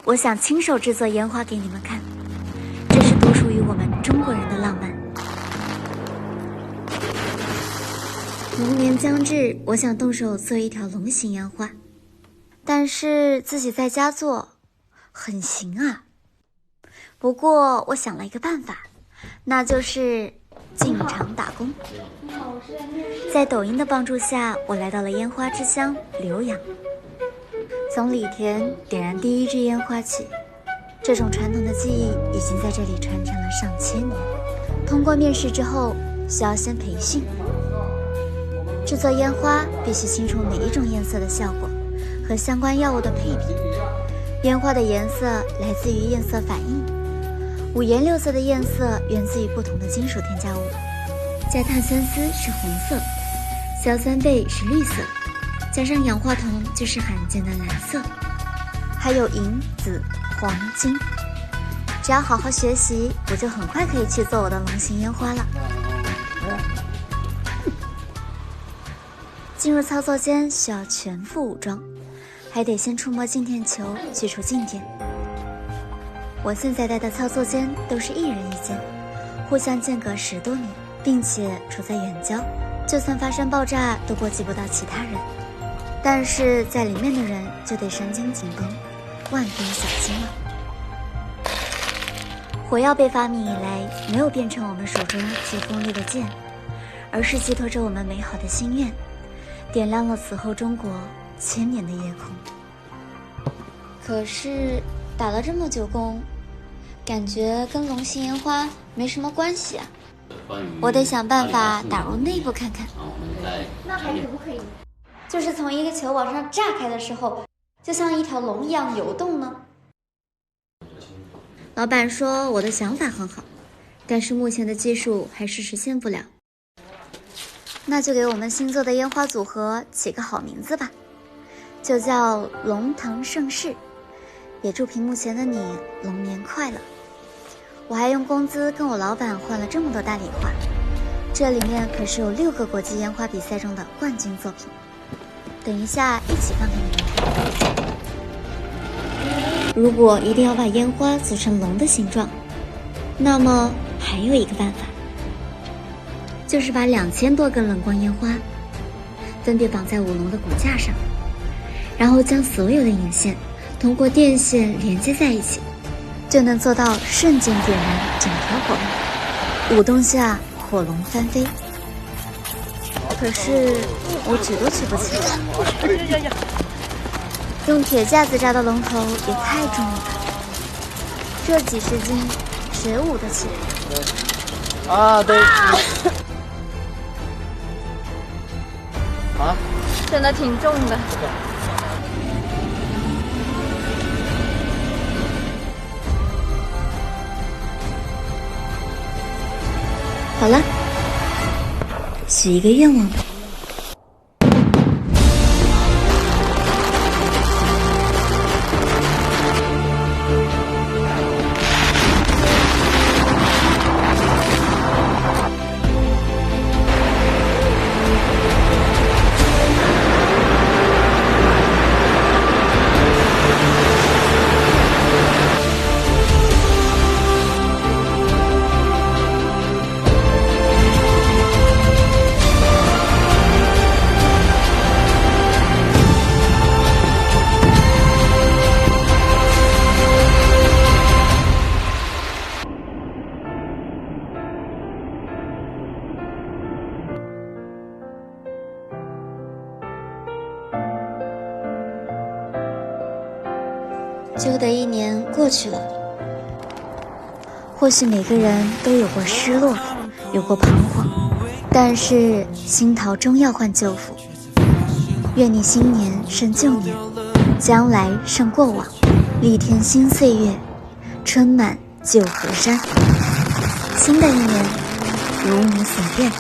我想亲手制作烟花给你们看，这是独属于我们中国人的浪漫。龙年将至，我想动手做一条龙形烟花，但是自己在家做很行啊。不过我想了一个办法，那就是进厂打工。在抖音的帮助下，我来到了烟花之乡浏阳。从李田点燃第一支烟花起，这种传统的技艺已经在这里传承了上千年。通过面试之后，需要先培训。制作烟花必须清楚每一种颜色的效果和相关药物的配比。烟花的颜色来自于焰色反应，五颜六色的焰色源自于不同的金属添加物。加碳酸锶是红色，硝酸钡是绿色，加上氧化铜就是罕见的蓝色，还有银、紫、黄、金。只要好好学习，我就很快可以去做我的龙形烟花了。进入操作间需要全副武装，还得先触摸静电球去除静电。我现在待的操作间都是一人一间，互相间隔10多米，并且处在远郊，就算发生爆炸都波及不到其他人。但是在里面的人就得神经紧绷，万分小心了。火药被发明以来，没有变成我们手中最锋利的剑，而是寄托着我们美好的心愿，点亮了此后中国千年的夜空。可是打了这么久工，感觉跟龙形烟花没什么关系啊。我得想办法打入内部看看。那还可不可以？就是从一个球往上炸开的时候，就像一条龙一样游动呢？老板说我的想法很好，但是目前的技术还是实现不了。那就给我们新做的烟花组合起个好名字吧，就叫龙腾盛世。也祝屏幕前的你龙年快乐。我还用工资跟我老板换了这么多大礼花，这里面可是有6个国际烟花比赛中的冠军作品，等一下一起放给你们看。如果一定要把烟花组成龙的形状，那么还有一个办法，就是把2000多根冷光烟花分别绑在舞龙的骨架上，然后将所有的引线通过电线连接在一起，就能做到瞬间点燃整条火龙，舞动下火龙翻飞。可是我举都举不起来，用铁架子扎的龙头也太重了吧，这几十斤谁舞得起来啊？对啊，真的挺重的。好了，许一个愿望吧。旧的一年过去了，或许每个人都有过失落，有过彷徨，但是新桃终要换旧符。愿你新年胜旧年，将来胜过往，力添新岁月，春满旧河山。新的一年，如你所愿。